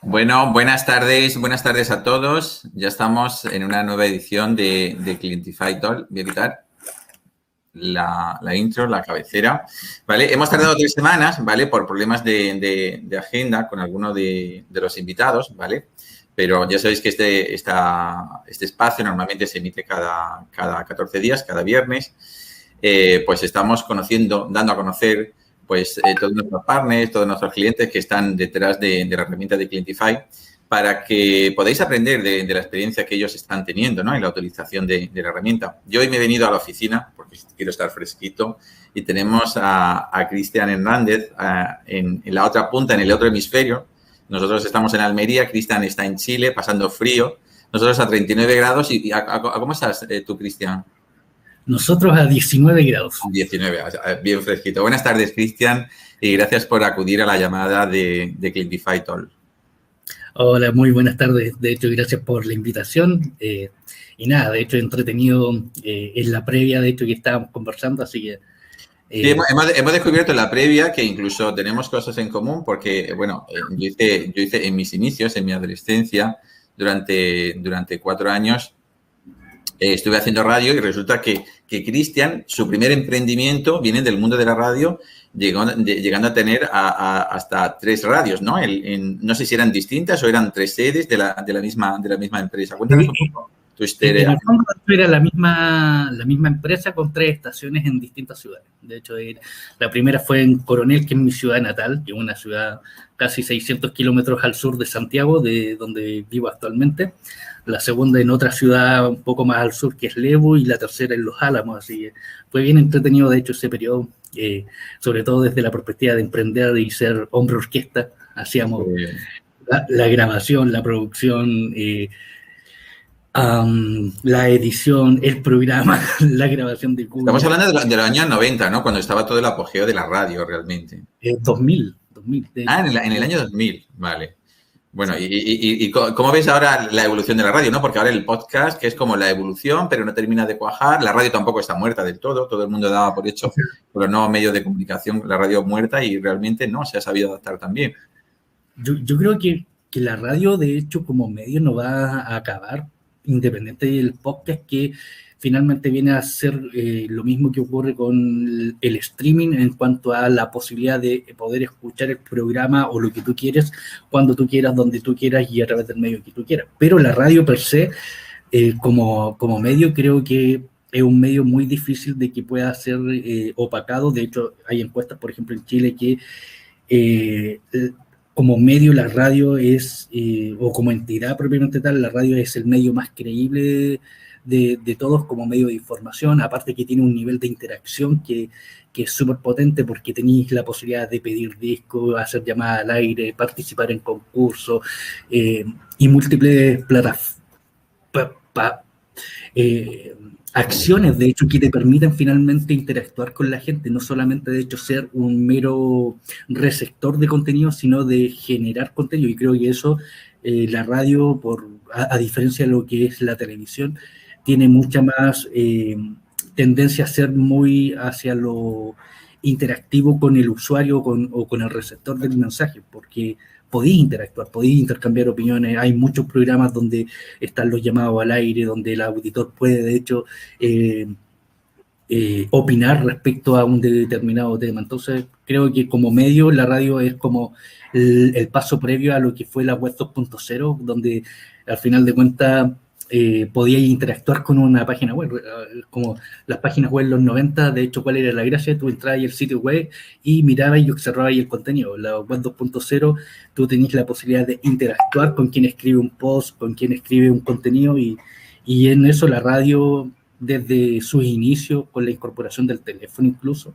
Bueno, buenas tardes a todos. Ya estamos en una nueva edición de Clientify Talk. Voy a quitar la intro, la cabecera. ¿Vale? Hemos tardado 3 semanas, ¿vale? Por problemas de agenda con alguno de los invitados, ¿vale? Pero ya sabéis que este espacio normalmente se emite cada 14 días, cada viernes. Pues estamos dando a conocer todos nuestros partners, todos nuestros clientes que están detrás de la herramienta de Clientify para que podáis aprender de la experiencia que ellos están teniendo, ¿no? En la utilización de la herramienta. Yo hoy me he venido a la oficina porque quiero estar fresquito y tenemos a Cristian Hernández en la otra punta, en el otro hemisferio. Nosotros estamos en Almería, Cristian está en Chile pasando frío. Nosotros a 39 grados. ¿Cómo estás tú, Cristian? Nosotros a 19 grados. 19, bien fresquito. Buenas tardes, Cristian, y gracias por acudir a la llamada de Clientify Talk. Hola, muy buenas tardes. De hecho, gracias por la invitación. Y nada, de hecho, entretenido en la previa, de hecho, que estábamos conversando, así que... Sí, hemos descubierto en la previa que incluso tenemos cosas en común porque, bueno, yo hice en mis inicios, en mi adolescencia, durante 4 años, estuve haciendo radio y resulta que Cristian, su primer emprendimiento viene del mundo de la radio, llegando a tener hasta 3 radios, ¿no? No sé si eran distintas o eran 3 sedes de la misma empresa. Cuéntanos un poco tu historia. En el fondo era la misma empresa con 3 estaciones en distintas ciudades. De hecho, la primera fue en Coronel, que es mi ciudad natal, que es una ciudad casi 600 kilómetros al sur de Santiago, de donde vivo actualmente. La segunda en otra ciudad un poco más al sur, que es Lebu, y la tercera en Los Álamos. Así que fue bien entretenido, de hecho, ese periodo, sobre todo desde la perspectiva de emprender y ser hombre orquesta. Hacíamos la grabación, la producción, la edición, el programa, la grabación de Google. Estamos hablando de los años 90, ¿no? Cuando estaba todo el apogeo de la radio, realmente. 2000. En el año 2000, vale. Bueno, sí. ¿Y cómo ves ahora la evolución de la radio, no? Porque ahora el podcast, que es como la evolución, pero no termina de cuajar. La radio tampoco está muerta del todo. Todo el mundo daba por hecho, por los nuevos medios de comunicación, la radio muerta y realmente no se ha sabido adaptar también. Yo creo que la radio, de hecho, como medio no va a acabar, independiente del podcast, que finalmente viene a ser lo mismo que ocurre con el streaming en cuanto a la posibilidad de poder escuchar el programa o lo que tú quieres, cuando tú quieras, donde tú quieras y a través del medio que tú quieras. Pero la radio per se, como medio, creo que es un medio muy difícil de que pueda ser opacado. De hecho, hay encuestas, por ejemplo, en Chile que... como medio la radio es, o como entidad propiamente tal, la radio es el medio más creíble de todos como medio de información, aparte que tiene un nivel de interacción que es súper potente porque tenéis la posibilidad de pedir discos, hacer llamadas al aire, participar en concursos y múltiples acciones, de hecho, que te permiten finalmente interactuar con la gente, no solamente, de hecho, ser un mero receptor de contenido, sino de generar contenido. Y creo que eso, la radio, a diferencia de lo que es la televisión, tiene mucha más tendencia a ser muy hacia lo interactivo con el usuario o con el receptor del mensaje, porque podéis interactuar, podéis intercambiar opiniones. Hay muchos programas donde están los llamados al aire, donde el auditor puede, de hecho, opinar respecto a un determinado tema. Entonces, creo que como medio, la radio es como el paso previo a lo que fue la web 2.0, donde al final de cuentas podíais interactuar con una página web, como las páginas web en los 90, de hecho, ¿cuál era la gracia? Tú entrabas al sitio web y mirabas y observabas el contenido. La web 2.0, tú tenías la posibilidad de interactuar con quien escribe un post, con quien escribe un contenido, y en eso la radio, desde sus inicios, con la incorporación del teléfono incluso,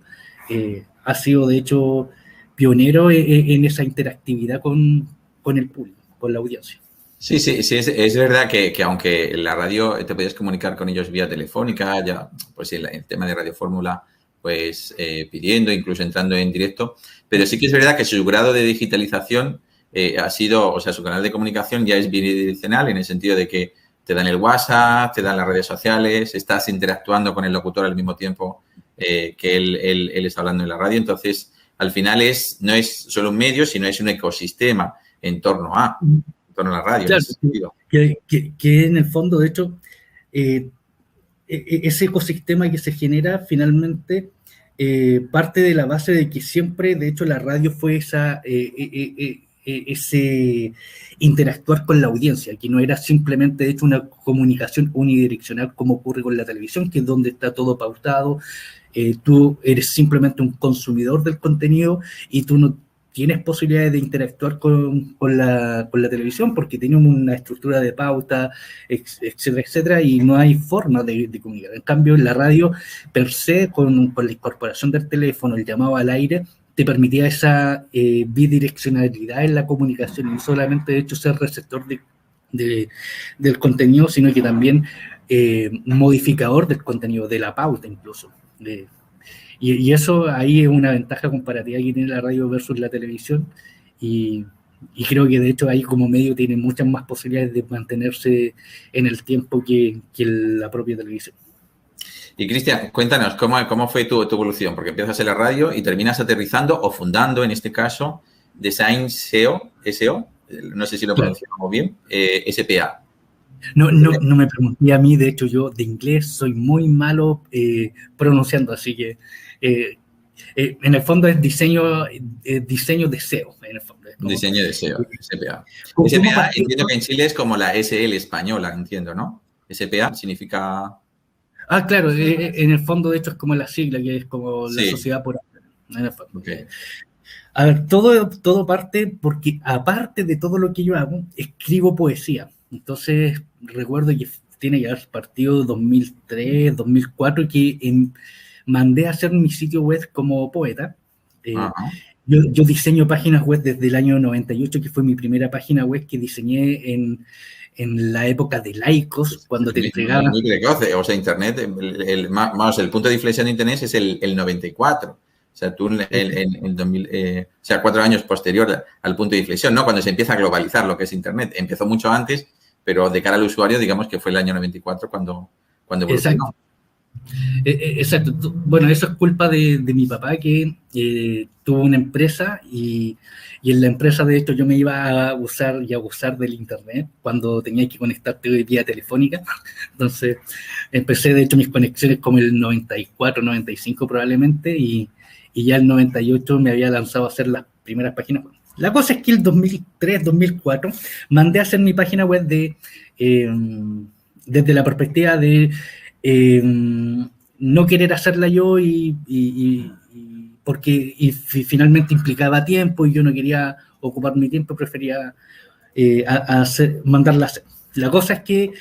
ha sido, de hecho, pionero en esa interactividad con el público, con la audiencia. Sí, es verdad que aunque en la radio te podías comunicar con ellos vía telefónica, ya pues el tema de Radio Fórmula, pues pidiendo, incluso entrando en directo, pero sí que es verdad que su grado de digitalización ha sido, o sea, su canal de comunicación ya es bidireccional en el sentido de que te dan el WhatsApp, te dan las redes sociales, estás interactuando con el locutor al mismo tiempo que él está hablando en la radio. Entonces, al final no es solo un medio, sino es un ecosistema en torno a la radio, claro, en ese sentido. que en el fondo, de hecho, ese ecosistema que se genera finalmente parte de la base de que siempre, de hecho, la radio fue ese interactuar con la audiencia, que no era simplemente, de hecho, una comunicación unidireccional como ocurre con la televisión, que es donde está todo pautado. Tú eres simplemente un consumidor del contenido y tú no tienes posibilidades de interactuar con la televisión porque tenemos una estructura de pauta, etcétera, etcétera, y no hay forma de comunicar. En cambio, en la radio, per se, con la incorporación del teléfono, el llamado al aire, te permitía esa bidireccionalidad en la comunicación y no solamente, de hecho, ser receptor del contenido, sino que también modificador del contenido, de la pauta incluso. Y eso ahí es una ventaja comparativa que tiene la radio versus la televisión, y creo que de hecho ahí como medio tiene muchas más posibilidades de mantenerse en el tiempo que la propia televisión. Y Cristian, cuéntanos, ¿cómo fue tu evolución? Porque empiezas en la radio y terminas aterrizando o fundando, en este caso, Design SEO, no sé si lo pronunciamos bien, SPA. No me pregunté a mí, de hecho yo de inglés soy muy malo pronunciando, así que en el fondo es diseño de SEO. En el fondo, diseño de SEO, SPA. SPA entiendo que en Chile es como la SL española, entiendo, ¿no? SPA significa... claro, en el fondo de hecho es como la sigla, que es como la sociedad por... En el fondo. Okay. A ver, todo parte porque aparte de todo lo que yo hago, escribo poesía. Entonces, recuerdo que tiene que haber partido 2003, 2004, que mandé a hacer mi sitio web como poeta. Yo diseño páginas web desde el año 98, que fue mi primera página web que diseñé en la época de Laicos, cuando te entregaban... Muy precoz, o sea, Internet, el punto de inflexión de Internet es el 94. O sea, tú en 2000, o sea, 4 años posterior al punto de inflexión, ¿no? Cuando se empieza a globalizar lo que es Internet. Empezó mucho antes, pero de cara al usuario, digamos que fue el año 94 cuando evolucionó. Exacto. Bueno, eso es culpa de mi papá, que tuvo una empresa y en la empresa, de hecho, yo me iba a usar y abusar del Internet cuando tenía que conectarte vía telefónica. Entonces, empecé, de hecho, mis conexiones como el 94, 95 probablemente, y ya el 98 me había lanzado a hacer las primeras páginas web. La cosa es que el 2003, 2004, mandé a hacer mi página web desde la perspectiva de no querer hacerla yo porque finalmente implicaba tiempo y yo no quería ocupar mi tiempo, prefería mandarla a hacer. La cosa es que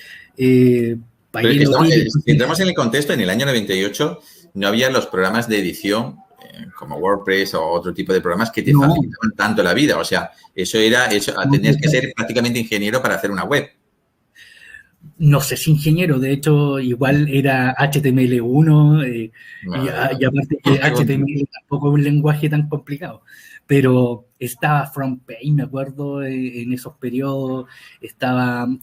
entramos en el contexto, en el año 98 no había los programas de edición como WordPress o otro tipo de programas que te facilitaban tanto la vida. O sea, tenías que ser prácticamente ingeniero para hacer una web. No sé si ingeniero, de hecho, igual era HTML1, y aparte que HTML tampoco es un lenguaje tan complicado, pero estaba FrontPage, me acuerdo, en esos periodos,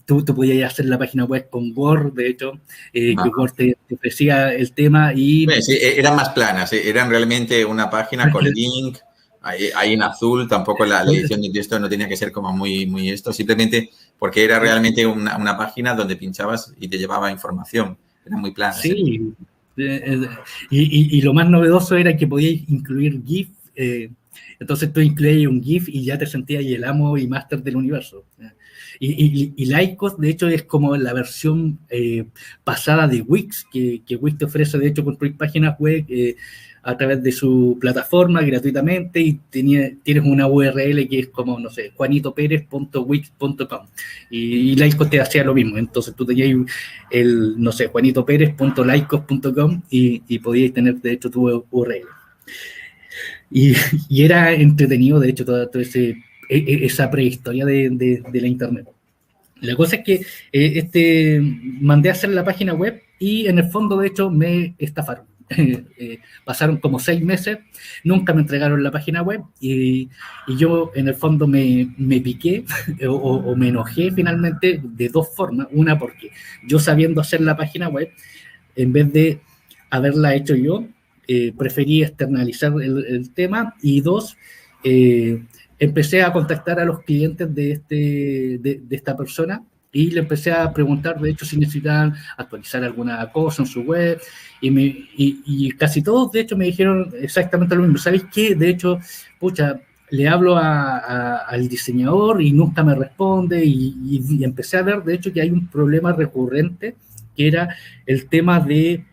tú podías hacer la página web con Word, de hecho, que Word te ofrecía el tema y... Bueno, sí, eran más planas, eran realmente una página con link, ahí en azul, tampoco la edición de texto no tenía que ser como muy esto, simplemente porque era realmente una página donde pinchabas y te llevaba información, era muy plana. Sí, y lo más novedoso era que podías incluir GIF, entonces tú incluías un GIF y ya te sentías el amo y máster del universo. Y Lycos, de hecho, es como la versión pasada de Wix, que Wix te ofrece, de hecho, construir páginas web a través de su plataforma gratuitamente, y tienes una URL que es como, no sé, juanitoperez.wix.com, y Lycos te hacía lo mismo. Entonces tú tenías no sé, juanitoperez.lycos.com y podías tener, de hecho, tu URL. Y era entretenido, de hecho, toda esa prehistoria de la Internet. La cosa es que mandé a hacer la página web y en el fondo, de hecho, me estafaron. Pasaron como 6 meses, nunca me entregaron la página web y yo en el fondo me piqué o me enojé finalmente de 2 formas. Una, porque yo, sabiendo hacer la página web, en vez de haberla hecho yo, preferí externalizar el tema, y 2, empecé a contactar a los clientes de esta persona y le empecé a preguntar, de hecho, si necesitaban actualizar alguna cosa en su web, y casi todos, de hecho, me dijeron exactamente lo mismo. ¿Sabéis qué? De hecho, pucha, le hablo al diseñador y nunca me responde, y empecé a ver, de hecho, que hay un problema recurrente, que era el tema de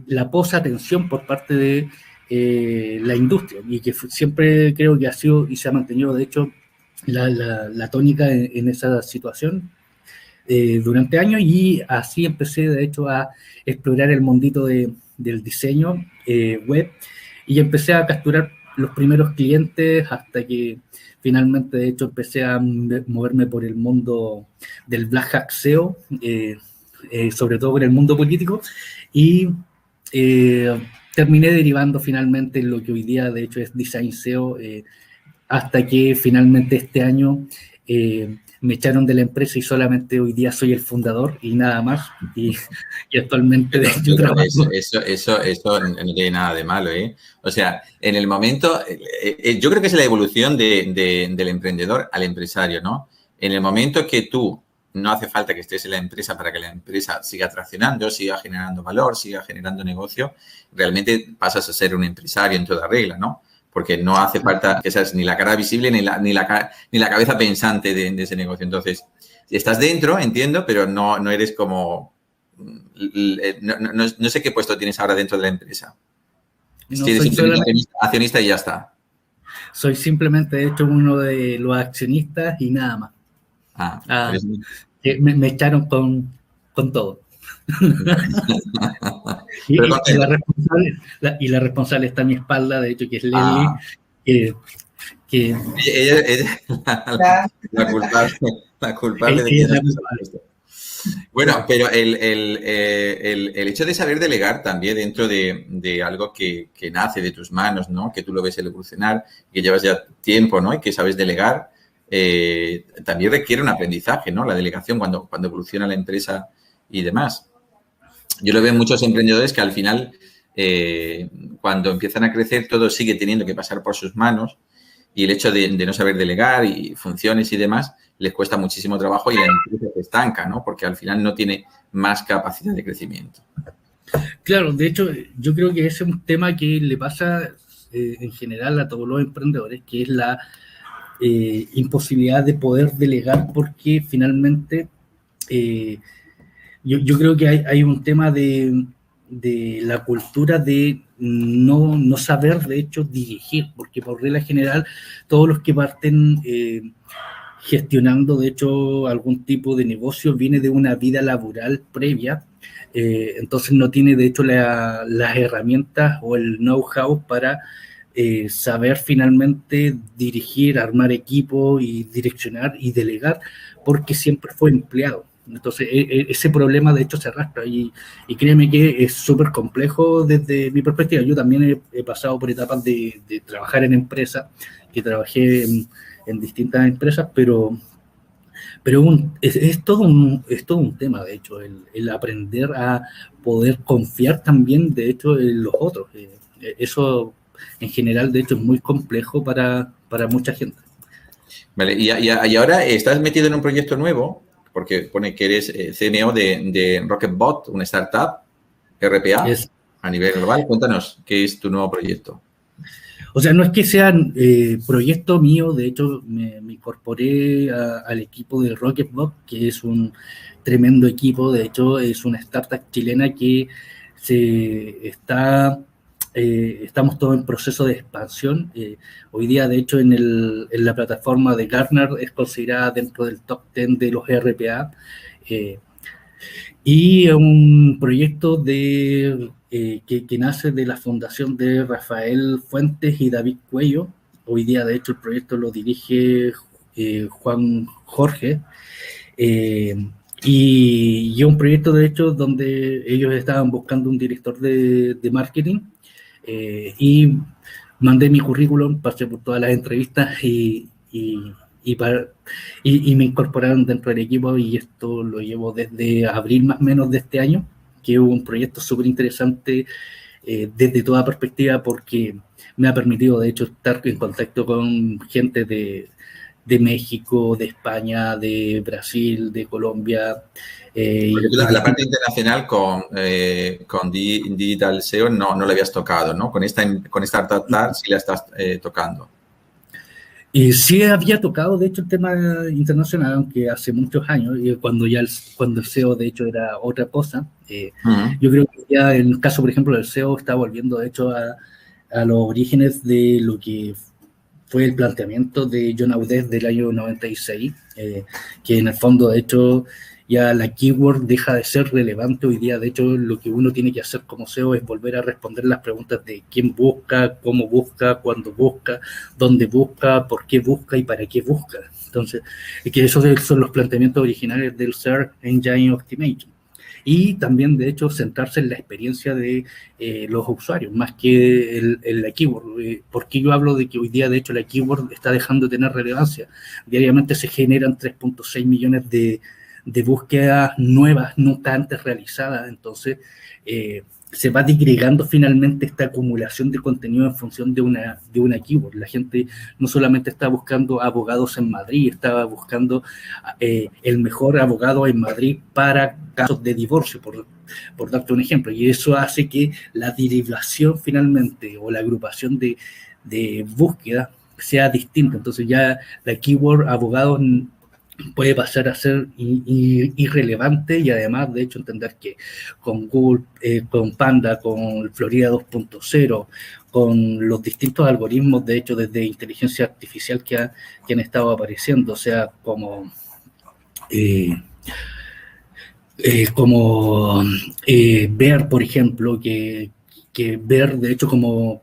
la posatención por parte de la industria, y que siempre creo que ha sido y se ha mantenido, de hecho, la tónica en esa situación durante años, y así empecé, de hecho, a explorar el mundito del diseño web, y empecé a capturar los primeros clientes hasta que finalmente, de hecho, empecé a moverme por el mundo del Black Hat SEO, sobre todo por el mundo político, y eh, terminé derivando finalmente en lo que hoy día, de hecho, es Design SEO, hasta que finalmente este año me echaron de la empresa y solamente hoy día soy el fundador y nada más. Y actualmente Pero, yo pero trabajo. eso no tiene nada de malo, ¿eh? O sea, en el momento, yo creo que es la evolución del emprendedor al empresario, ¿no? En el momento que tú no hace falta que estés en la empresa para que la empresa siga traccionando, siga generando valor, siga generando negocio, realmente pasas a ser un empresario en toda regla, ¿no? Porque no hace falta que seas ni la cara visible ni la cabeza pensante de ese negocio. Entonces, estás dentro, entiendo, pero no eres como... No sé qué puesto tienes ahora dentro de la empresa. No Tienes soy simplemente solamente, accionista y ya está. soy simplemente, de hecho, uno de los accionistas y nada más. Ah, Ah, eres... que me echaron con todo. Pero Y contento. la responsable está a mi espalda, de hecho, que es Leslie, Ah, que ella la culpable, la culpable de que ella es hayas la pasado culpable. esto. Bueno, pero el hecho de saber delegar también dentro de algo que nace de tus manos, ¿no? Que tú lo ves evolucionar, que llevas ya tiempo, ¿no? Y que sabes delegar, también requiere un aprendizaje, ¿no? La delegación cuando evoluciona la empresa y demás. Yo lo veo en muchos emprendedores que al final, cuando empiezan a crecer, todo sigue teniendo que pasar por sus manos, y el hecho de no saber delegar y funciones y demás les cuesta muchísimo trabajo y la empresa se estanca, ¿no? Porque al final no tiene más capacidad de crecimiento. Claro, de hecho, yo creo que ese es un tema que le pasa en general a todos los emprendedores, que es la imposibilidad de poder delegar, porque finalmente eh, yo creo que hay un tema de la cultura de no saber, de hecho, dirigir, porque por regla general todos los que parten gestionando, de hecho, algún tipo de negocio viene de una vida laboral previa, entonces no tiene, de hecho, las herramientas o el know-how para saber finalmente dirigir, armar equipo y direccionar y delegar, porque siempre fue empleado. Entonces, ese problema de hecho se arrastra, y créeme que es súper complejo desde mi perspectiva. Yo también he pasado por etapas de trabajar en empresas, que trabajé en distintas empresas, pero es todo un tema, de hecho, el aprender a poder confiar también, de hecho, en los otros. Eso en general, de hecho, es muy complejo para mucha gente. Vale, y ahora estás metido en un proyecto nuevo, porque pone que eres CMO de Rocketbot, una startup RPA Es, a nivel global. Cuéntanos, ¿qué es tu nuevo proyecto? o sea, no es que sean proyecto mío, de hecho, me incorporé al equipo de Rocketbot, que es un tremendo equipo. De hecho, es una startup chilena que estamos todos en proceso de expansión. Hoy día, de hecho, en la plataforma de Gartner es considerada dentro del top 10 de los RPA. Eh, y un proyecto que nace de la fundación de Rafael Fuentes y David Cuello. Hoy día, de hecho, el proyecto lo dirige Juan Jorge. Eh, y un proyecto, de hecho, donde ellos estaban buscando un director de marketing, y mandé mi currículum, pasé por todas las entrevistas y, para, y me incorporaron dentro del equipo, y esto lo llevo desde abril más o menos de este año, que es un proyecto súper interesante desde toda perspectiva, porque me ha permitido, de hecho, estar en contacto con gente de México, de España, de Brasil, de Colombia. Porque tú la parte internacional con Digital SEO no la habías tocado, ¿no? Con esta Startup sí la estás tocando. Y sí había tocado, de hecho, el tema internacional, aunque hace muchos años, cuando el SEO, de hecho, era otra cosa. Yo creo que ya en el caso, por ejemplo, del SEO está volviendo, de hecho, a los orígenes de lo que fue el planteamiento de John Audez del año 96, que en el fondo, de hecho, ya la keyword deja de ser relevante hoy día. De hecho, lo que uno tiene que hacer como SEO es volver a responder las preguntas de quién busca, cómo busca, cuándo busca, dónde busca, por qué busca y para qué busca. Entonces, que esos son los planteamientos originales del Search Engine Optimization. Y también, de hecho, centrarse en la experiencia de los usuarios, más que en la keyword. Porque yo hablo de que hoy día, de hecho, la keyword está dejando de tener relevancia. Diariamente se generan 3.6 millones de búsquedas nuevas, nunca antes realizadas. Entonces, se va disgregando finalmente esta acumulación de contenido en función de una keyword. La gente no solamente está buscando abogados en Madrid, estaba buscando el mejor abogado en Madrid para casos de divorcio, por darte un ejemplo. Y eso hace que la derivación finalmente o la agrupación de búsqueda sea distinta. Entonces ya la keyword abogados puede pasar a ser irrelevante, y además, de hecho, entender que con Google, con Panda, con Florida 2.0, con los distintos algoritmos, de hecho, desde inteligencia artificial que han estado apareciendo, o sea, como ver, por ejemplo, que ver, de hecho, como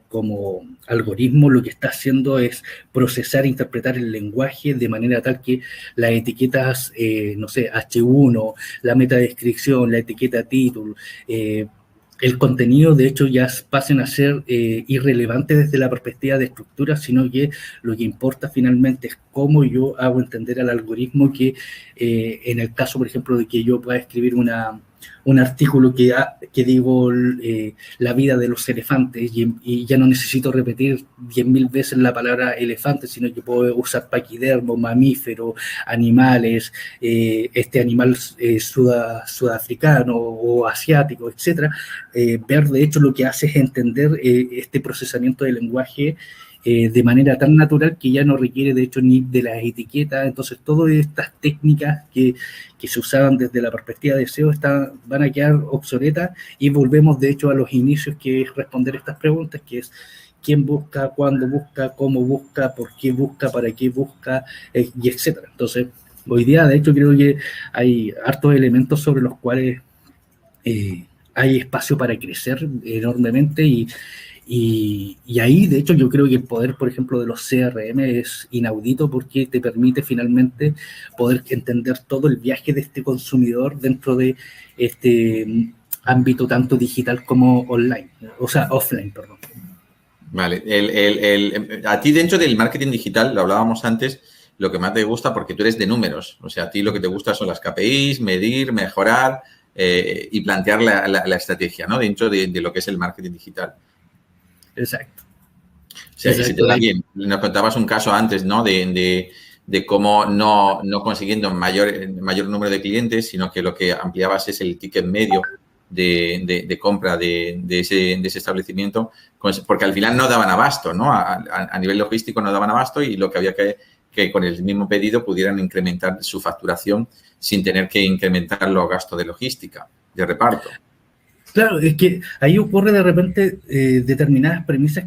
algoritmo, lo que está haciendo es procesar e interpretar el lenguaje de manera tal que las etiquetas, no sé, H1, la metadescripción, la etiqueta título, el contenido, de hecho, ya pasen a ser irrelevantes desde la perspectiva de estructura, sino que lo que importa finalmente es cómo yo hago entender al algoritmo que en el caso, por ejemplo, de que yo pueda escribir un artículo que digo la vida de los elefantes y ya no necesito repetir 10.000 veces la palabra elefante, sino que puedo usar paquidermo, mamífero, animales, este animal sudafricano o asiático, etcétera. Ver, de hecho, lo que hace es entender este procesamiento del lenguaje de manera tan natural que ya no requiere, de hecho, ni de las etiquetas. Entonces, todas estas técnicas que se usaban desde la perspectiva de SEO van a quedar obsoletas, y volvemos, de hecho, a los inicios, que es responder estas preguntas, que es quién busca, cuándo busca, cómo busca, por qué busca, para qué busca, y etcétera. Entonces, hoy día, de hecho, creo que hay hartos elementos sobre los cuales hay espacio para crecer enormemente, y ahí, de hecho, yo creo que el poder, por ejemplo, de los CRM es inaudito, porque te permite finalmente poder entender todo el viaje de este consumidor dentro de este ámbito tanto digital como online, o sea, offline, perdón. Vale. A ti, dentro del marketing digital, lo hablábamos antes, lo que más te gusta, porque tú eres de números, o sea, a ti lo que te gusta son las KPIs, medir, mejorar y plantear la estrategia, ¿no? Dentro de lo que es el marketing digital. Exacto. O sea, si te da bien. Nos contabas un caso antes, ¿no? De cómo no consiguiendo mayor número de clientes, sino que lo que ampliabas es el ticket medio de compra de ese establecimiento, porque al final no daban abasto, ¿no? A nivel logístico no daban abasto, y lo que había que con el mismo pedido pudieran incrementar su facturación sin tener que incrementar los gastos de logística, de reparto. Claro, es que ahí ocurre de repente determinadas premisas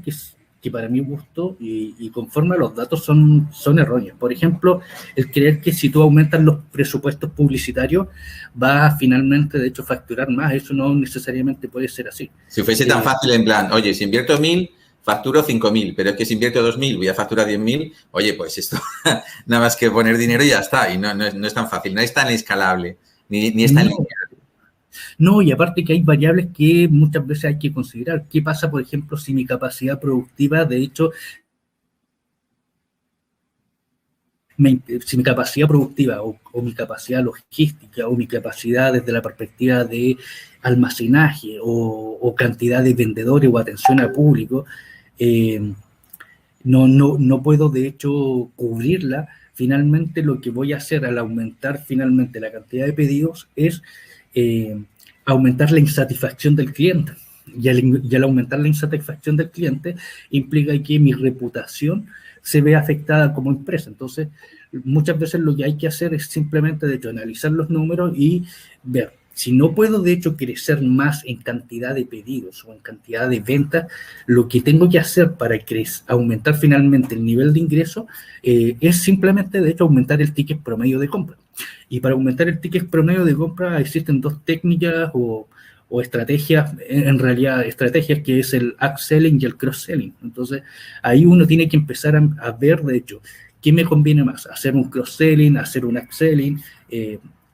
que para mi gusto y conforme a los datos son erróneas. Por ejemplo, el creer que si tú aumentas los presupuestos publicitarios vas a finalmente, de hecho, facturar más. Eso no necesariamente puede ser así. Si fuese tan fácil, en plan, oye, si invierto 1.000, facturo 5.000, pero es que si invierto 2.000, voy a facturar 10.000, oye, pues esto, nada más que poner dinero y ya está. Y no es tan fácil, no es tan escalable, ni es tan lineal. No, y aparte que hay variables que muchas veces hay que considerar. ¿Qué pasa, por ejemplo, si mi capacidad productiva, de hecho, si mi capacidad productiva o mi capacidad logística o mi capacidad desde la perspectiva de almacenaje o cantidad de vendedores o atención al público no puedo de hecho cubrirla. Finalmente lo que voy a hacer al aumentar finalmente la cantidad de pedidos es aumentar la insatisfacción del cliente. Y al aumentar la insatisfacción del cliente implica que mi reputación se ve afectada como empresa. Entonces, muchas veces lo que hay que hacer es simplemente, de hecho, analizar los números y ver. Si no puedo, de hecho, crecer más en cantidad de pedidos o en cantidad de ventas, lo que tengo que hacer para aumentar finalmente el nivel de ingreso es simplemente, de hecho, aumentar el ticket promedio de compra. Y para aumentar el ticket promedio de compra existen dos técnicas o estrategias, en realidad estrategias que es el upselling y el cross-selling. Entonces, ahí uno tiene que empezar a ver, de hecho, qué me conviene más, hacer un cross-selling, hacer un upselling,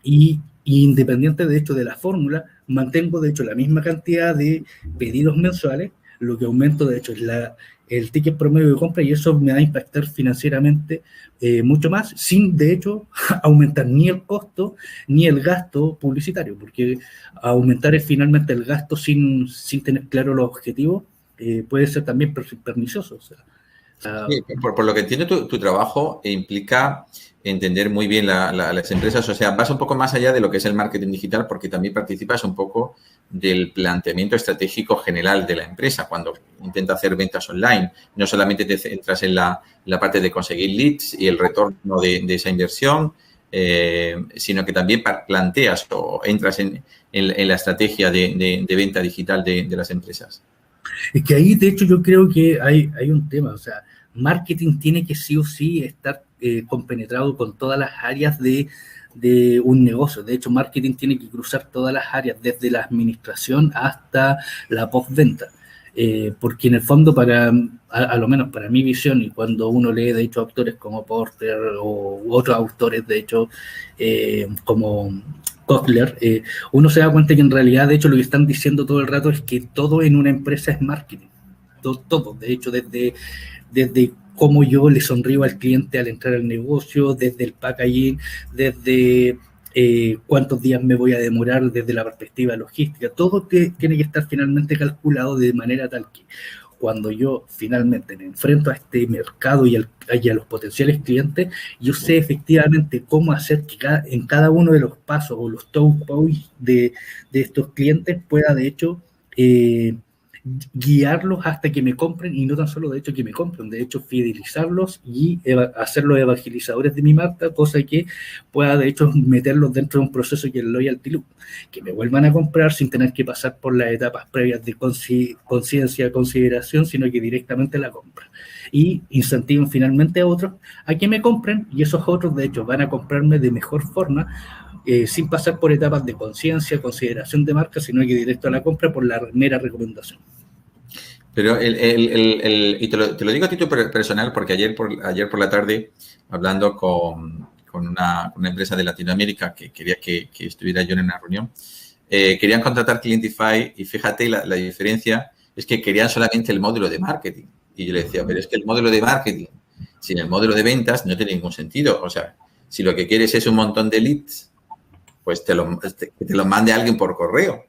y independiente de hecho de la fórmula, mantengo de hecho la misma cantidad de pedidos mensuales, lo que aumento de hecho es el ticket promedio de compra, y eso me va a impactar financieramente mucho más, sin de hecho aumentar ni el costo ni el gasto publicitario, porque aumentar es finalmente el gasto sin tener claro los objetivos, puede ser también pernicioso. Sí, por lo que entiendo, tu trabajo implica entender muy bien las empresas, o sea, vas un poco más allá de lo que es el marketing digital, porque también participas un poco del planteamiento estratégico general de la empresa cuando intenta hacer ventas online. No solamente te centras en la parte de conseguir leads y el retorno de esa inversión, sino que también planteas o entras en la estrategia de venta digital de las empresas. Es que ahí, de hecho, yo creo que hay un tema, o sea, marketing tiene que sí o sí estar compenetrado con todas las áreas de un negocio. De hecho, marketing tiene que cruzar todas las áreas, desde la administración hasta la postventa. Porque en el fondo, a lo menos para mi visión, y cuando uno lee, de hecho, autores como Porter u otros autores, de hecho, como Kotler, uno se da cuenta que en realidad, de hecho, lo que están diciendo todo el rato es que todo en una empresa es marketing. Todo, de hecho, desde cómo yo le sonrío al cliente al entrar al negocio, desde el packaging, desde cuántos días me voy a demorar desde la perspectiva logística, todo tiene que estar finalmente calculado de manera tal que cuando yo finalmente me enfrento a este mercado y a los potenciales clientes, yo sé efectivamente cómo hacer que en cada uno de los pasos o los touch points de estos clientes pueda de hecho guiarlos hasta que me compren, y no tan solo de hecho que me compren, de hecho fidelizarlos y hacerlos evangelizadores de mi marca, cosa que pueda de hecho meterlos dentro de un proceso que es el loyalty loop, que me vuelvan a comprar sin tener que pasar por las etapas previas de conciencia, consideración, sino que directamente la compra. Y incentiven finalmente a otros a que me compren, y esos otros de hecho van a comprarme de mejor forma, sin pasar por etapas de conciencia, consideración de marca, sino que directo a la compra por la mera recomendación. Pero y te lo digo a título personal, porque ayer por la tarde, hablando con una empresa de Latinoamérica que quería que estuviera yo en una reunión, querían contratar Clientify, y fíjate la diferencia es que querían solamente el módulo de marketing. Y yo le decía, pero es que el módulo de marketing sin el módulo de ventas no tiene ningún sentido. O sea, si lo que quieres es un montón de leads, pues que te lo mande alguien por correo.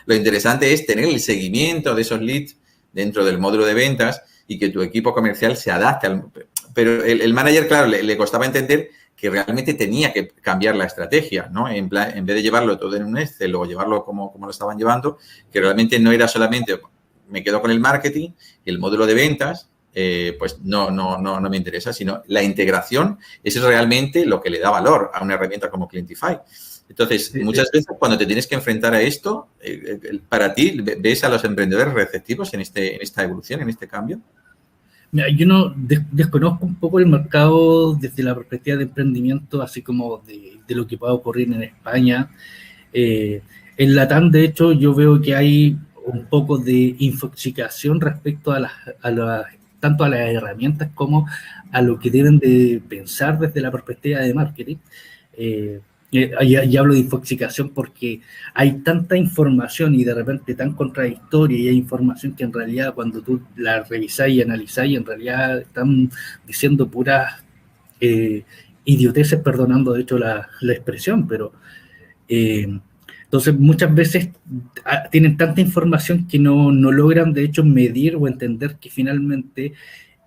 Lo interesante es tener el seguimiento de esos leads dentro del módulo de ventas y que tu equipo comercial se adapte. Pero el manager, claro, le costaba entender que realmente tenía que cambiar la estrategia, ¿no? En vez de llevarlo todo en un Excel o llevarlo como lo estaban llevando, que realmente no era solamente me quedo con el marketing y el módulo de ventas, pues no me interesa, sino la integración, eso es realmente lo que le da valor a una herramienta como Clientify. Entonces, muchas veces cuando te tienes que enfrentar a esto, para ti, ¿ves a los emprendedores receptivos en esta evolución, en este cambio? Mira, yo no desconozco un poco el mercado desde la perspectiva de emprendimiento, así como de lo que pueda ocurrir en España. En Latam, de hecho, yo veo que hay un poco de infoxicación respecto tanto a las herramientas como a lo que deben de pensar desde la perspectiva de marketing. Y hablo de infoxicación porque hay tanta información y de repente tan contradictoria, y hay información que en realidad cuando tú la revisás y analizás, y en realidad están diciendo puras idioteces, perdonando de hecho la expresión, pero Entonces, muchas veces tienen tanta información que no logran, de hecho, medir o entender que finalmente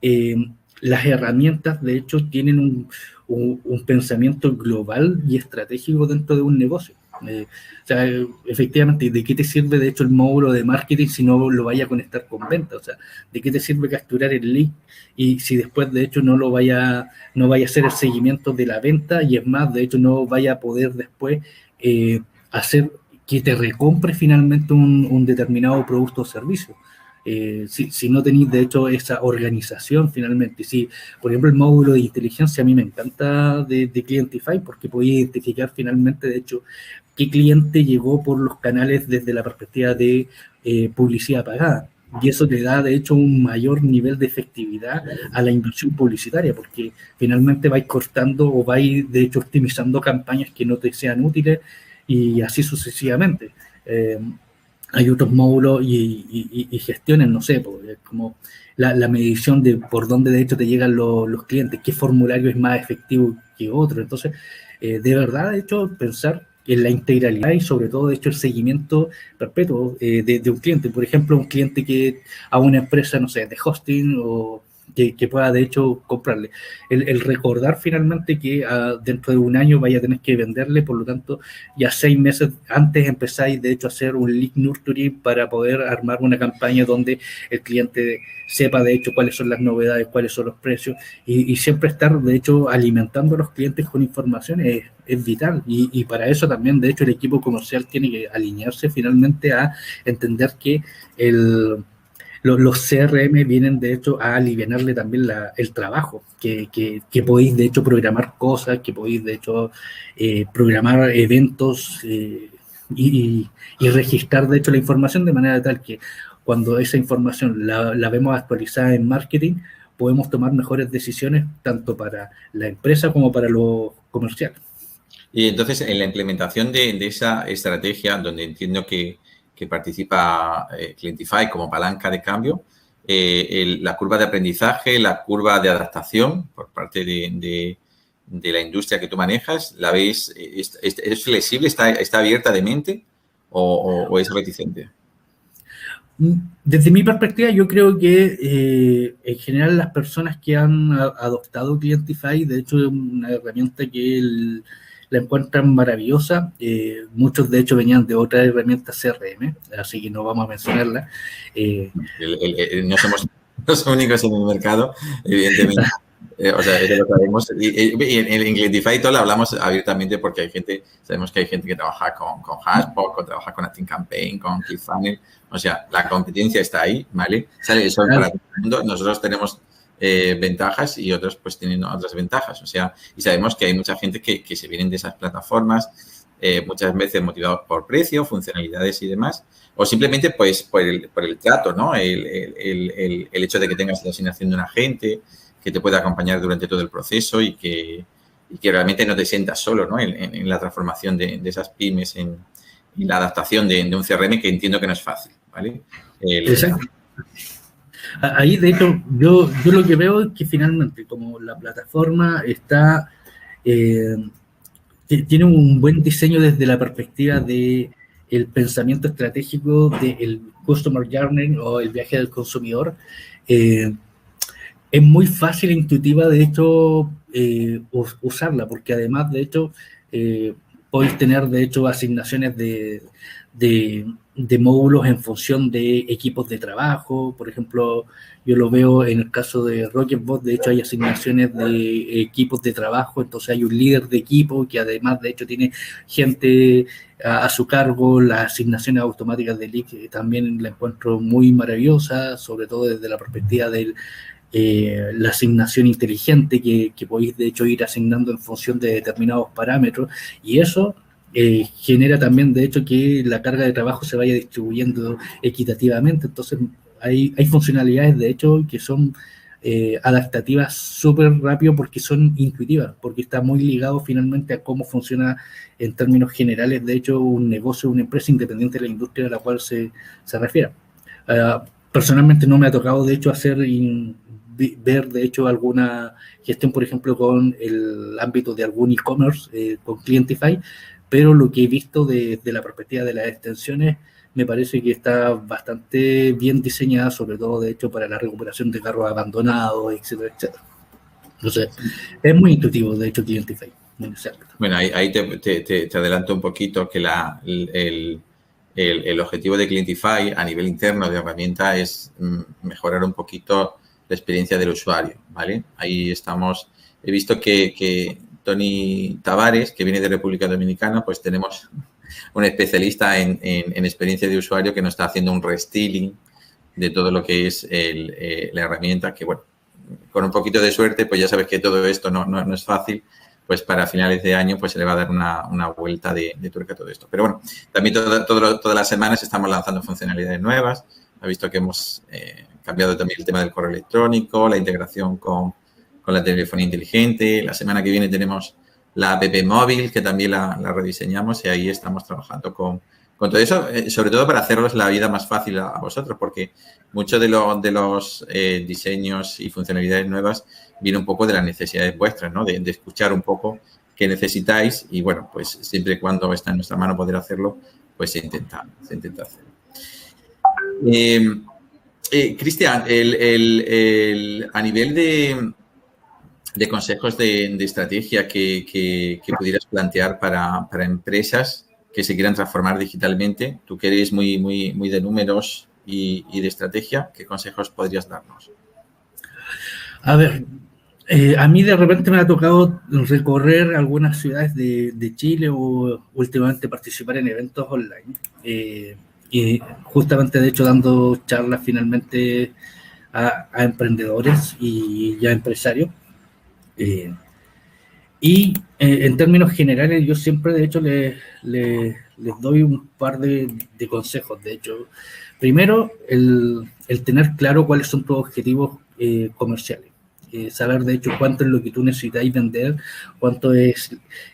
eh, las herramientas, de hecho, tienen un pensamiento global y estratégico dentro de un negocio. O sea, efectivamente, ¿de qué te sirve, de hecho, el módulo de marketing si no lo vaya a conectar con venta? O sea, ¿de qué te sirve capturar el lead y si después, de hecho, no vaya a hacer el seguimiento de la venta y es más, de hecho, no vaya a poder después hacer que te recompre finalmente un determinado producto o servicio? Si no tenéis, de hecho, esa organización finalmente. Si, por ejemplo, el módulo de inteligencia a mí me encanta de Clientify porque podéis identificar finalmente, de hecho, qué cliente llegó por los canales desde la perspectiva de publicidad pagada. Y eso le da, de hecho, un mayor nivel de efectividad a la inversión publicitaria, porque finalmente vais cortando o vais, de hecho, optimizando campañas que no te sean útiles y así sucesivamente. Hay otros módulos y gestiones, no sé, pues, como la medición de por dónde de hecho te llegan los clientes, qué formulario es más efectivo que otro. Entonces, de verdad, de hecho, pensar en la integralidad y sobre todo, de hecho, el seguimiento perpetuo de un cliente. Por ejemplo, un cliente que a una empresa, no sé, de hosting o que pueda, de hecho, comprarle. El recordar finalmente que dentro de un año vaya a tener que venderle, por lo tanto, ya 6 meses antes empezáis, de hecho, a hacer un lead nurturing para poder armar una campaña donde el cliente sepa, de hecho, cuáles son las novedades, cuáles son los precios, y siempre estar, de hecho, alimentando a los clientes con información es vital. Y para eso también, de hecho, el equipo comercial tiene que alinearse finalmente a entender que los CRM vienen, de hecho, a aliviarle también el trabajo, que podéis, de hecho, programar cosas, que podéis, de hecho, programar eventos y registrar, de hecho, la información de manera tal que cuando esa información la vemos actualizada en marketing, podemos tomar mejores decisiones tanto para la empresa como para los comerciales. Y entonces, en la implementación de esa estrategia, donde entiendo que participa Clientify como palanca de cambio, la curva de aprendizaje, la curva de adaptación por parte de la industria que tú manejas, ¿la veis? ¿Es flexible? ¿Está abierta de mente o es reticente? Desde mi perspectiva, yo creo que en general las personas que han adoptado Clientify, de hecho es una herramienta que la encuentran maravillosa. Muchos de hecho venían de otras herramientas CRM, así que no vamos a mencionarla. No somos los únicos en el mercado, evidentemente. O sea, eso lo sabemos. Y en Clientify todo lo hablamos abiertamente porque sabemos que hay gente que trabaja con Hashbox, o trabaja con ActiveCampaign, con ClickFunnels. O sea, la competencia está ahí, ¿vale? Sale el sol para todo el mundo. Nosotros tenemos ventajas y otros pues tienen otras ventajas. O sea, y sabemos que hay mucha gente que se vienen de esas plataformas, muchas veces motivados por precio, funcionalidades y demás, o simplemente pues por el trato, ¿no? El hecho de que tengas la asignación de un agente que te pueda acompañar durante todo el proceso y que realmente no te sientas solo, ¿no? En la transformación de esas pymes y la adaptación de un CRM, que entiendo que no es fácil, ¿vale? Exacto. Ahí, de hecho, yo lo que veo es que finalmente, como la plataforma está, tiene un buen diseño desde la perspectiva de el pensamiento estratégico del Customer Journey o el viaje del consumidor, es muy fácil e intuitiva, de hecho, usarla, porque además, de hecho, podéis tener, de hecho, asignaciones de módulos en función de equipos de trabajo. Por ejemplo, yo lo veo en el caso de Rocketbot, de hecho hay asignaciones de equipos de trabajo, entonces hay un líder de equipo que además, de hecho, tiene gente a su cargo. Las asignaciones automáticas de lead también la encuentro muy maravillosa, sobre todo desde la perspectiva del la asignación inteligente que podéis, de hecho, ir asignando en función de determinados parámetros, y eso genera también, de hecho, que la carga de trabajo se vaya distribuyendo equitativamente. Entonces, hay funcionalidades, de hecho, que son adaptativas súper rápido porque son intuitivas, porque está muy ligado finalmente a cómo funciona en términos generales, de hecho, un negocio, una empresa independiente de la industria a la cual se refiera. Personalmente no me ha tocado, de hecho, ver, de hecho, alguna gestión, por ejemplo, con el ámbito de algún e-commerce, con Clientify, pero lo que he visto de la perspectiva de las extensiones me parece que está bastante bien diseñada, sobre todo, de hecho, para la recuperación de carros abandonados, etcétera, etcétera. Entonces, es muy intuitivo, de hecho, Clientify. Bueno, ahí te adelanto un poquito que el objetivo de Clientify a nivel interno de herramienta es mejorar un poquito la experiencia del usuario, ¿vale? Ahí estamos. He visto que Tony Tavares, que viene de República Dominicana, pues tenemos un especialista en experiencia de usuario que nos está haciendo un restyling de todo lo que es la herramienta, que bueno, con un poquito de suerte, pues ya sabes que todo esto no es fácil, pues para finales de año pues se le va a dar una vuelta de tuerca a todo esto. Pero bueno, también todas las semanas estamos lanzando funcionalidades nuevas. Ha visto que hemos cambiado también el tema del correo electrónico, la integración con la telefonía inteligente. La semana que viene tenemos la app móvil, que también la rediseñamos, y ahí estamos trabajando con todo eso, sobre todo para haceros la vida más fácil a vosotros, porque muchos de los diseños y funcionalidades nuevas vienen un poco de las necesidades vuestras, ¿no? De escuchar un poco qué necesitáis y, bueno, pues siempre y cuando está en nuestra mano poder hacerlo, pues se intenta hacerlo. Cristian, a nivel de consejos de estrategia que pudieras plantear para empresas que se quieran transformar digitalmente, tú que eres muy de números y de estrategia, ¿qué consejos podrías darnos? A ver, a mí de repente me ha tocado recorrer algunas ciudades de Chile o últimamente participar en eventos online. Y justamente, de hecho, dando charlas finalmente a emprendedores y a empresarios. En términos generales, yo siempre, de hecho, les doy un par de consejos. De hecho, primero, el tener claro cuáles son tus objetivos comerciales. Saber, de hecho, cuánto es lo que tú necesitáis vender, cuánto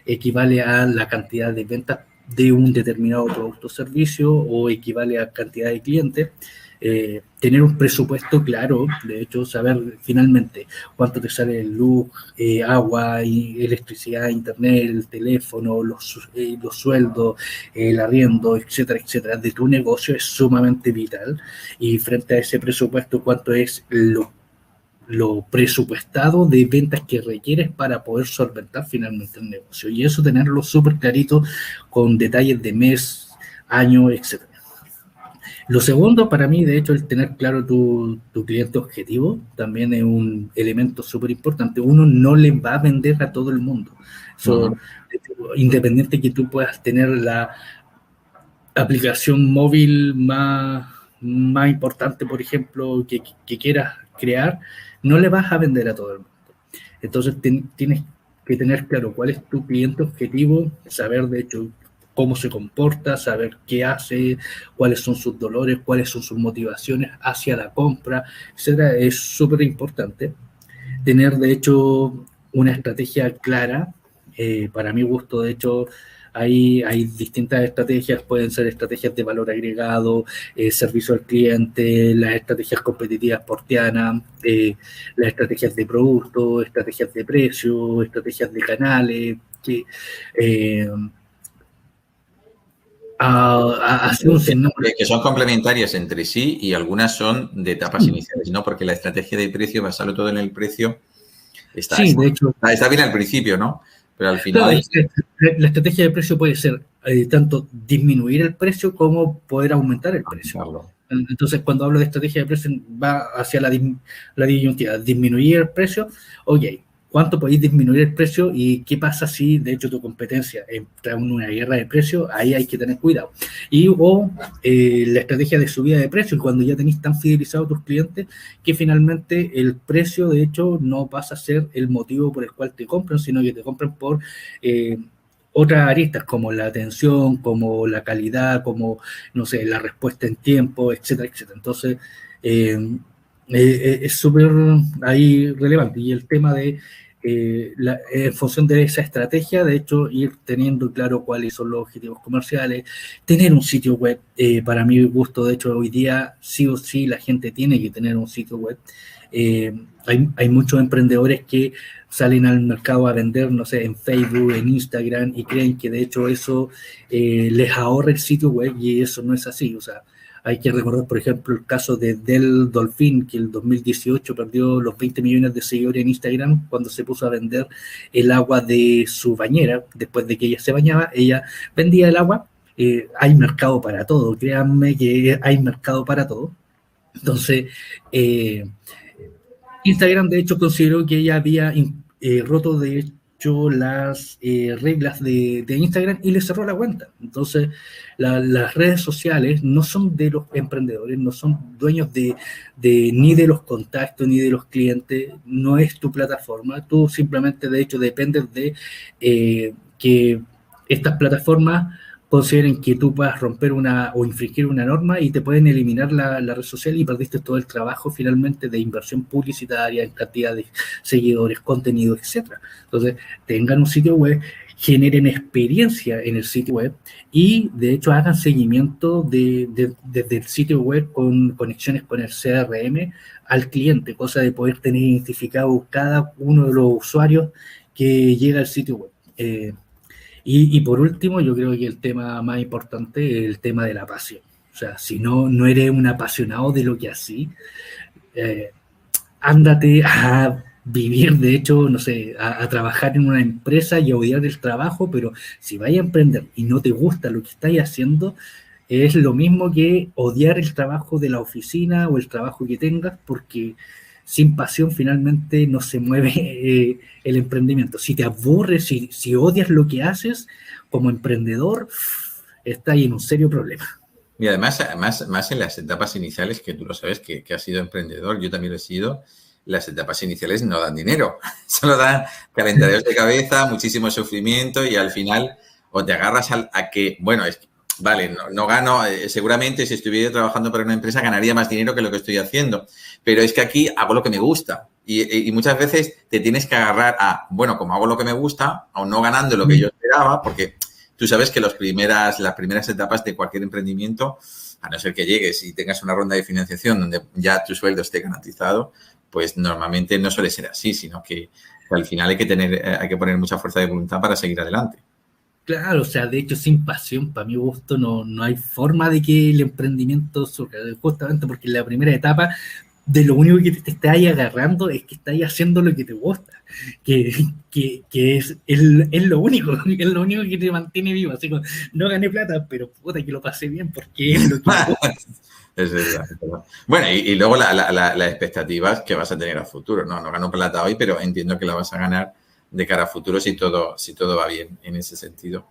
equivale a la cantidad de ventas de un determinado producto o servicio, o equivale a cantidad de clientes. Tener un presupuesto claro, de hecho, saber finalmente cuánto te sale el luz, agua, electricidad, internet, el teléfono, los sueldos, el arriendo, etcétera, etcétera, de tu negocio es sumamente vital. Y frente a ese presupuesto, cuánto es lo presupuestado de ventas que requieres para poder solventar finalmente el negocio. Y eso tenerlo súper clarito con detalles de mes, año, etcétera. Lo segundo, para mí, de hecho, el tener claro tu cliente objetivo también es un elemento súper importante. Uno no le va a vender a todo el mundo. So, independiente que tú puedas tener la aplicación móvil más importante, por ejemplo, que quieras crear, no le vas a vender a todo el mundo. Entonces, tienes que tener claro cuál es tu cliente objetivo, saber, de hecho, cómo se comporta, saber qué hace, cuáles son sus dolores, cuáles son sus motivaciones hacia la compra, etcétera. Es súper importante tener, de hecho, una estrategia clara. Para mi gusto, de hecho, hay distintas estrategias, pueden ser estrategias de valor agregado, servicio al cliente, las estrategias competitivas portianas, las estrategias de producto, estrategias de precio, estrategias de canales, que que son complementarias entre sí y algunas son de etapas iniciales, ¿no? Porque la estrategia de precio, basarlo todo en el precio, está bien al principio, ¿no? Pero al final... Claro, la estrategia de precio puede ser tanto disminuir el precio como poder aumentar el precio. Entonces, cuando hablo de estrategia de precio, va hacia la disyuntiva, disminuir el precio, ok, ¿cuánto podéis disminuir el precio y qué pasa si, de hecho, tu competencia entra en una guerra de precios? Ahí hay que tener cuidado. O la estrategia de subida de precio, cuando ya tenéis tan fidelizados tus clientes que finalmente el precio, de hecho, no pasa a ser el motivo por el cual te compran, sino que te compran por otras aristas, como la atención, como la calidad, como, no sé, la respuesta en tiempo, etcétera, etcétera. Entonces, es súper ahí relevante. Y el tema de, en función de esa estrategia, de hecho, ir teniendo claro cuáles son los objetivos comerciales, tener un sitio web, para mi gusto, de hecho, hoy día sí o sí la gente tiene que tener un sitio web. Hay muchos emprendedores que salen al mercado a vender, no sé, en Facebook, en Instagram, y creen que de hecho eso les ahorra el sitio web, y eso no es así. O sea, hay que recordar, por ejemplo, el caso de Del Dolphin, que en el 2018 perdió los 20 millones de seguidores en Instagram cuando se puso a vender el agua de su bañera. Después de que ella se bañaba, ella vendía el agua. Hay mercado para todo, créanme que hay mercado para todo. Entonces, Instagram de hecho consideró que ella había roto de hecho las reglas de Instagram y le cerró la cuenta. Entonces, las redes sociales no son de los emprendedores, no son dueños ni de los contactos ni de los clientes, no es tu plataforma. Tú simplemente de hecho dependes de que estas plataformas consideren que tú puedas romper o infringir una norma y te pueden eliminar la red social, y perdiste todo el trabajo finalmente de inversión publicitaria en cantidad de seguidores, contenido, etcétera. Entonces, tengan un sitio web, generen experiencia en el sitio web y de hecho hagan seguimiento desde el sitio web con conexiones con el CRM al cliente, cosa de poder tener identificado cada uno de los usuarios que llega al sitio web. Y por último, yo creo que el tema más importante es el tema de la pasión. O sea, si no eres un apasionado de lo que haces, ándate a vivir, de hecho, no sé, a trabajar en una empresa y a odiar el trabajo, pero si vas a emprender y no te gusta lo que estás haciendo, es lo mismo que odiar el trabajo de la oficina o el trabajo que tengas, porque sin pasión finalmente no se mueve el emprendimiento. Si te aburres, si odias lo que haces como emprendedor, estás ahí en un serio problema. Y además, más en las etapas iniciales, que tú lo sabes, que has sido emprendedor, yo también lo he sido, las etapas iniciales no dan dinero, solo dan calentadeos de cabeza, muchísimo sufrimiento y al final o te agarras a que, bueno, es que, vale, no gano, seguramente si estuviera trabajando para una empresa ganaría más dinero que lo que estoy haciendo, pero es que aquí hago lo que me gusta y muchas veces te tienes que agarrar a, bueno, como hago lo que me gusta, aún no ganando lo que yo esperaba, porque tú sabes que las primeras etapas de cualquier emprendimiento, a no ser que llegues y tengas una ronda de financiación donde ya tu sueldo esté garantizado, pues normalmente no suele ser así, sino que al final hay que poner mucha fuerza de voluntad para seguir adelante. Claro, o sea, de hecho, sin pasión, para mi gusto, no hay forma de que el emprendimiento surja, justamente porque en la primera etapa, de lo único que te estás agarrando es que estás haciendo lo que te gusta, que es lo único, es lo único que te mantiene vivo. Así que no gané plata, pero puta que lo pasé bien porque es lo que me gusta. Es verdad. Bueno, y luego la expectativa es que vas a tener a futuro. No gano plata hoy, pero entiendo que la vas a ganar de cara a futuro si todo va bien en ese sentido.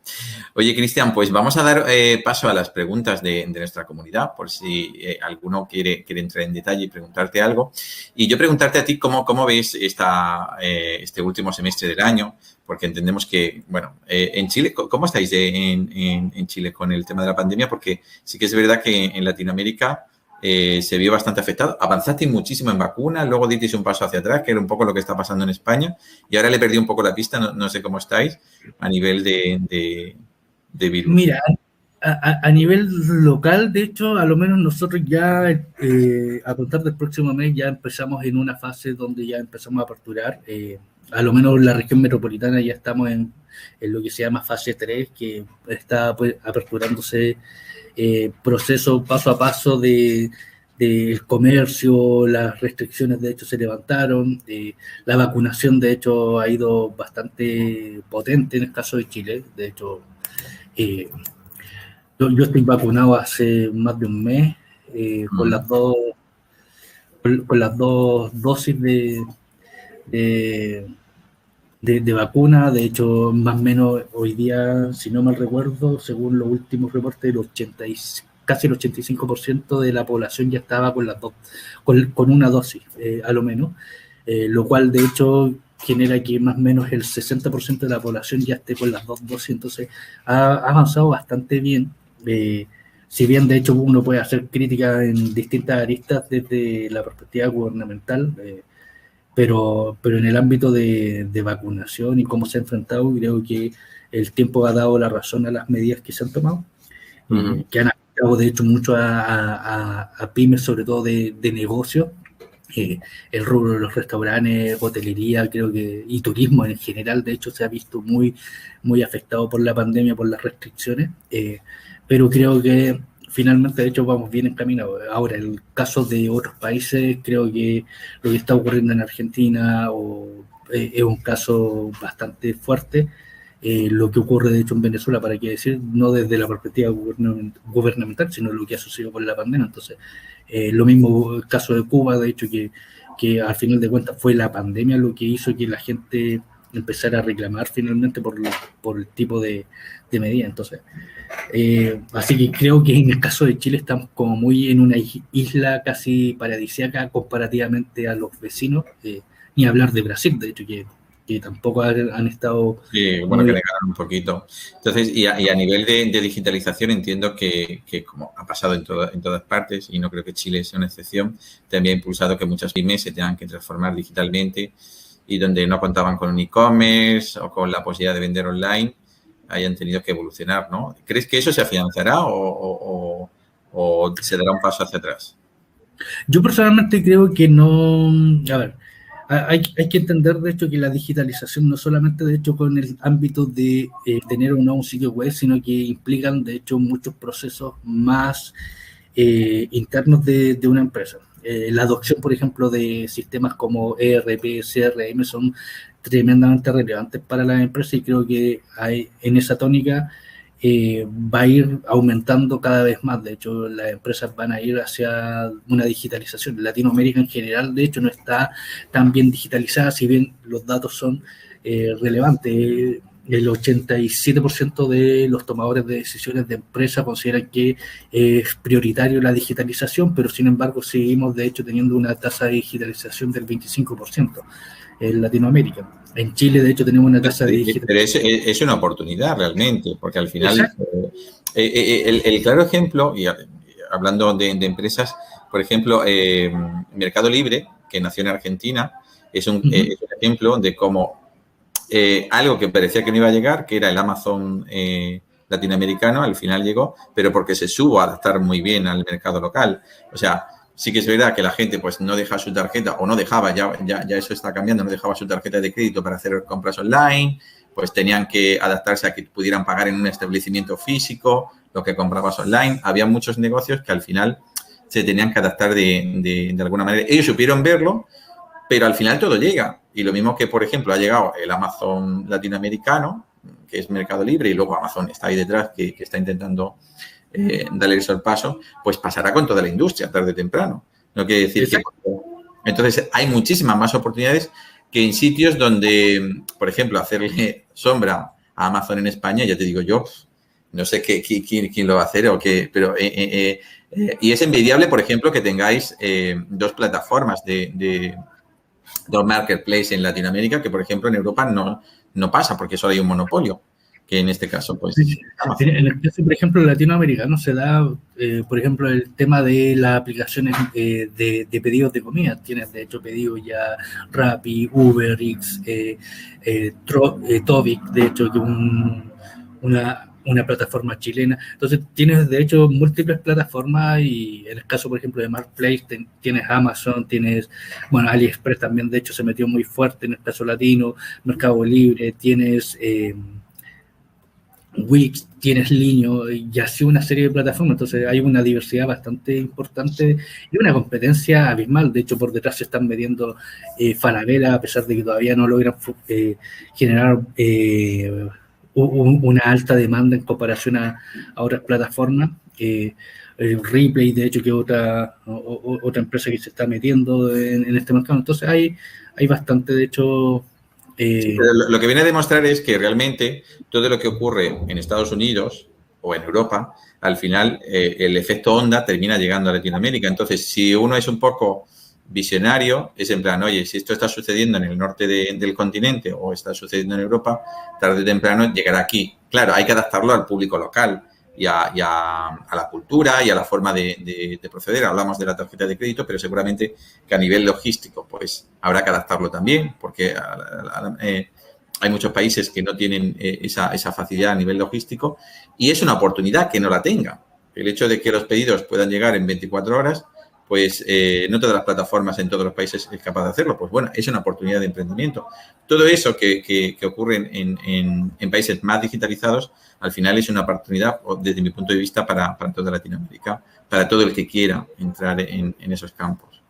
Oye, Cristian, pues vamos a dar paso a las preguntas de nuestra comunidad, por si alguno quiere entrar en detalle y preguntarte algo. Y yo preguntarte a ti cómo ves este último semestre del año, porque entendemos que, bueno, en Chile, ¿cómo estáis en Chile con el tema de la pandemia? Porque sí que es verdad que en Latinoamérica se vio bastante afectado. Avanzasteis muchísimo en vacunas, luego disteis un paso hacia atrás, que era un poco lo que está pasando en España, y ahora le perdí un poco la pista, no sé cómo estáis a nivel de virus. Mira, a nivel local, de hecho, a lo menos nosotros ya, a contar del próximo mes, ya empezamos en una fase donde ya empezamos a aperturar. A lo menos la región metropolitana ya estamos en lo que se llama fase 3, que está pues aperturándose proceso paso a paso del comercio. Las restricciones de hecho se levantaron, la vacunación de hecho ha ido bastante potente en el caso de Chile. De hecho, yo estoy vacunado hace más de un mes con las dos dosis de vacuna. De hecho, más o menos hoy día, si no mal recuerdo, según los últimos reportes, casi el 85% de la población ya estaba con una dosis, a lo menos, lo cual de hecho genera que más o menos el 60% de la población ya esté con las dos dosis. Entonces ha avanzado bastante bien. Si bien de hecho uno puede hacer críticas en distintas aristas desde la perspectiva gubernamental, pero en el ámbito de vacunación y cómo se ha enfrentado, creo que el tiempo ha dado la razón a las medidas que se han tomado, que han afectado de hecho mucho a pymes, sobre todo de negocios, el rubro de los restaurantes, hotelería, creo que, y turismo en general, de hecho, se ha visto muy, muy afectado por la pandemia, por las restricciones, pero creo que finalmente, de hecho, vamos bien encaminados. Ahora, el caso de otros países, creo que lo que está ocurriendo en Argentina es un caso bastante fuerte. Lo que ocurre, de hecho, en Venezuela, para qué decir, no desde la perspectiva gubernamental, sino lo que ha sucedido con la pandemia. Entonces, lo mismo el caso de Cuba, de hecho, que al final de cuentas fue la pandemia lo que hizo que la gente empezara a reclamar finalmente por el tipo de medida. Entonces, así que creo que en el caso de Chile estamos como muy en una isla casi paradisíaca comparativamente a los vecinos, ni hablar de Brasil, de hecho, que tampoco han estado... Sí, bueno, que negaron un poquito. Entonces, y a nivel de digitalización, entiendo que como ha pasado en todas partes, y no creo que Chile sea una excepción, también ha impulsado que muchas pymes se tengan que transformar digitalmente y donde no contaban con un e-commerce o con la posibilidad de vender online, hayan tenido que evolucionar, ¿no? ¿Crees que eso se afianzará o se dará un paso hacia atrás? Yo personalmente creo que no... A ver, hay que entender, de hecho, que la digitalización no solamente, de hecho, con el ámbito de tener o no un sitio web, sino que implican, de hecho, muchos procesos más internos de una empresa. La adopción, por ejemplo, de sistemas como ERP, CRM son tremendamente relevantes para las empresas y creo que en esa tónica va a ir aumentando cada vez más. De hecho, las empresas van a ir hacia una digitalización. Latinoamérica en general, de hecho, no está tan bien digitalizada, si bien los datos son relevantes. El 87% de los tomadores de decisiones de empresa consideran que es prioritario la digitalización, pero sin embargo seguimos, de hecho, teniendo una tasa de digitalización del 25% en Latinoamérica. En Chile, de hecho, tenemos una tasa de digitalización. Pero es una oportunidad realmente, porque al final el claro ejemplo, y hablando de empresas, por ejemplo, Mercado Libre, que nació en Argentina, es un ejemplo de cómo algo que parecía que no iba a llegar, que era el Amazon latinoamericano, al final llegó, pero porque se supo adaptar muy bien al mercado local. O sea, sí que es verdad que la gente pues no deja su tarjeta, o no dejaba, ya eso está cambiando, no dejaba su tarjeta de crédito para hacer compras online, pues tenían que adaptarse a que pudieran pagar en un establecimiento físico lo que comprabas online. Había muchos negocios que al final se tenían que adaptar de alguna manera. Ellos supieron verlo, pero al final todo llega. Y lo mismo que, por ejemplo, ha llegado el Amazon latinoamericano, que es Mercado Libre, y luego Amazon está ahí detrás, que está intentando darle el sorpaso, pues pasará con toda la industria, tarde o temprano. No quiere decir que... Entonces, hay muchísimas más oportunidades que en sitios donde, por ejemplo, hacerle sombra a Amazon en España, ya te digo yo, no sé quién lo va a hacer o qué, pero... y es envidiable, por ejemplo, que tengáis dos plataformas de marketplace en Latinoamérica, que por ejemplo en Europa no pasa porque solo hay un monopolio, que en este caso pues... Sí. En el caso, por ejemplo, latinoamericano se da, por ejemplo, el tema de las aplicaciones de pedidos de comida. Tienes, de hecho, pedidos ya Rappi, Uber Eats, Tovic, de hecho, que una plataforma chilena. Entonces, tienes, de hecho, múltiples plataformas y en el caso, por ejemplo, de Marketplace, tienes Amazon, tienes, bueno, AliExpress también, de hecho, se metió muy fuerte en el caso latino, Mercado Libre, tienes... Wix, tienes Linio y así una serie de plataformas, entonces hay una diversidad bastante importante y una competencia abismal. De hecho, por detrás se están metiendo Falabella, a pesar de que todavía no logran generar una alta demanda en comparación a otras plataformas. Ripley, de hecho, que es otra empresa que se está metiendo en este mercado. Entonces hay bastante, de hecho... Sí, lo que viene a demostrar es que realmente todo lo que ocurre en Estados Unidos o en Europa, al final el efecto onda termina llegando a Latinoamérica. Entonces, si uno es un poco visionario, es en plan, oye, si esto está sucediendo en el norte del continente o está sucediendo en Europa, tarde o temprano llegará aquí. Claro, hay que adaptarlo al público local y a la cultura y a la forma de proceder. Hablamos de la tarjeta de crédito, pero seguramente que a nivel logístico pues habrá que adaptarlo también, porque hay muchos países que no tienen esa facilidad a nivel logístico y es una oportunidad que no la tengan. El hecho de que los pedidos puedan llegar en 24 horas pues no todas las plataformas en todos los países es capaz de hacerlo. Pues bueno, es una oportunidad de emprendimiento. Todo eso que ocurre en países más digitalizados, al final es una oportunidad, desde mi punto de vista, para toda Latinoamérica, para todo el que quiera entrar en esos campos.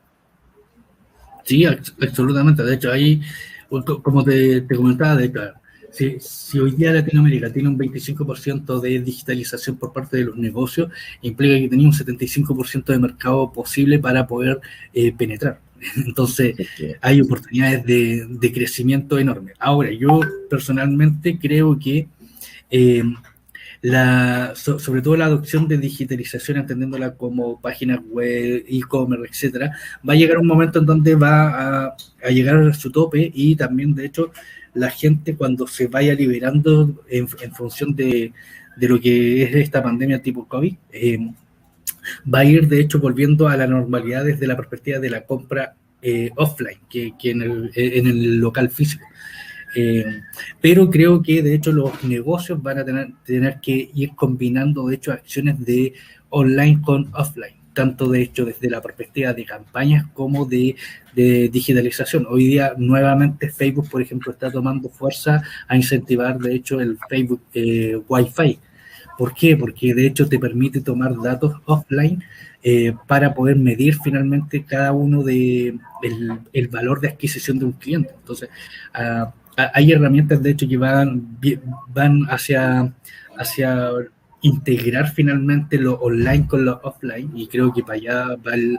Sí, absolutamente. De hecho, ahí, como te comentaba, de hecho, si hoy día Latinoamérica tiene un 25% de digitalización por parte de los negocios, implica que tenía un 75% de mercado posible para poder penetrar. Entonces, hay oportunidades de crecimiento enormes. Ahora, yo personalmente creo que sobre todo la adopción de digitalización, entendiéndola como páginas web, e-commerce, etcétera, va a llegar un momento en donde va a llegar a su tope, y también, de hecho, la gente, cuando se vaya liberando en función de lo que es esta pandemia tipo COVID, va a ir, de hecho, volviendo a la normalidad desde la perspectiva de la compra offline que en el local físico. Pero creo que, de hecho, los negocios van a tener que ir combinando, de hecho, acciones de online con offline, tanto, de hecho, desde la perspectiva de campañas como de digitalización. Hoy día, nuevamente, Facebook, por ejemplo, está tomando fuerza a incentivar, de hecho, el Facebook Wi-Fi. ¿Por qué? Porque, de hecho, te permite tomar datos offline para poder medir finalmente cada uno de el valor de adquisición de un cliente. Entonces, hay herramientas, de hecho, que van hacia integrar finalmente lo online con lo offline, y creo que para allá va el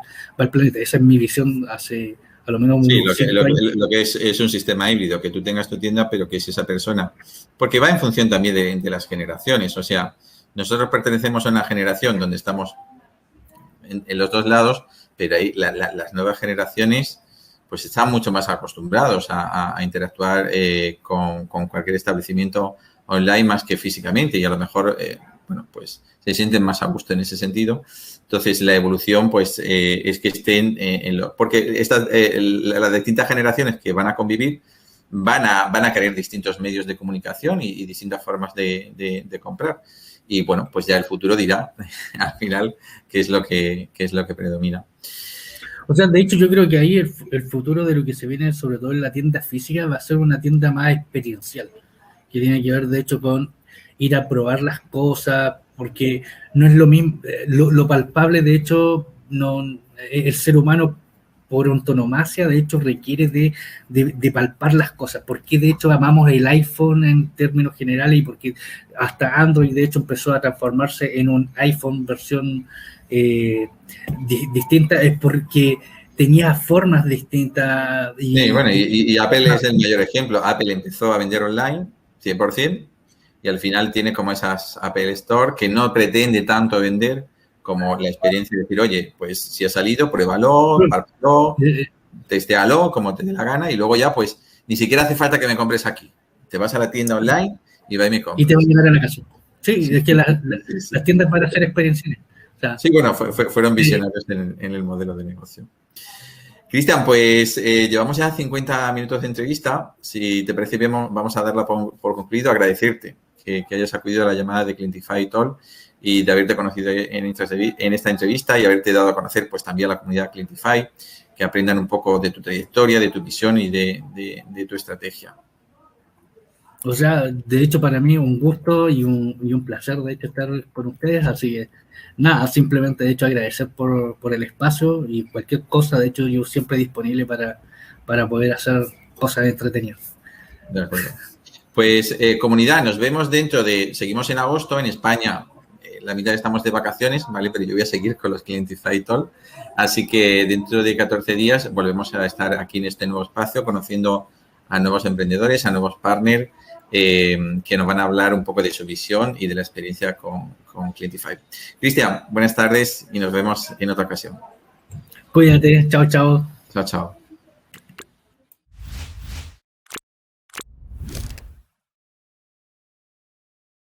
planeta. Esa es mi visión hace a lo menos Sí, unos 5 años. lo que es un sistema híbrido, que tú tengas tu tienda, pero que es esa persona. Porque va en función también de las generaciones. O sea, nosotros pertenecemos a una generación donde estamos en los dos lados, pero ahí las nuevas generaciones pues están mucho más acostumbrados a interactuar con cualquier establecimiento online más que físicamente, y a lo mejor, bueno, pues se sienten más a gusto en ese sentido. Entonces, la evolución, pues, es que estén porque las distintas generaciones que van a convivir van a querer distintos medios de comunicación y distintas formas de comprar. Y, bueno, pues ya el futuro dirá, al final, qué es lo que predomina. O sea, de hecho, yo creo que ahí el futuro de lo que se viene, sobre todo en la tienda física, va a ser una tienda más experiencial, que tiene que ver, de hecho, con ir a probar las cosas, porque no es lo mismo, lo palpable, de hecho, no, el ser humano por antonomasia, de hecho, requiere de palpar las cosas. Porque, de hecho, amamos el iPhone en términos generales, y porque hasta Android, de hecho, empezó a transformarse en un iPhone versión distinta, es porque tenía formas distintas. Sí, bueno, y Apple es el mayor ejemplo. Apple empezó a vender online, 100%, y al final tiene como esas Apple Store que no pretende tanto vender como la experiencia de decir, oye, pues si ha salido, pruébalo, pártelo, testéalo como te dé la gana, y luego ya, pues, ni siquiera hace falta que me compres aquí. Te vas a la tienda online y va y me compras. Y te va a llegar a la casa. Sí, es que las tiendas van a ser experienciales. O sea, sí, bueno, fueron visionarios en el modelo de negocio. Cristian, pues llevamos ya 50 minutos de entrevista. Si te parece bien, vamos a darla por concluido. Agradecerte que hayas acudido a la llamada de Clientify Talk y de haberte conocido en esta entrevista, y haberte dado a conocer, pues, también a la comunidad Clientify, que aprendan un poco de tu trayectoria, de tu visión y de tu estrategia. O sea, de hecho, para mí un gusto y un placer, de hecho, estar con ustedes. Así que, nada, simplemente, de hecho, agradecer por el espacio, y cualquier cosa, de hecho, yo siempre disponible para poder hacer cosas entretenidas. De acuerdo. Pues, comunidad, nos vemos seguimos en agosto en España. La mitad estamos de vacaciones, ¿vale? Pero yo voy a seguir con los Clientify Talk. Así que dentro de 14 días volvemos a estar aquí en este nuevo espacio, conociendo a nuevos emprendedores, a nuevos partners, que nos van a hablar un poco de su visión y de la experiencia con Clientify. Cristian, buenas tardes y nos vemos en otra ocasión. Cuídate, chao, chao. Chao, chao.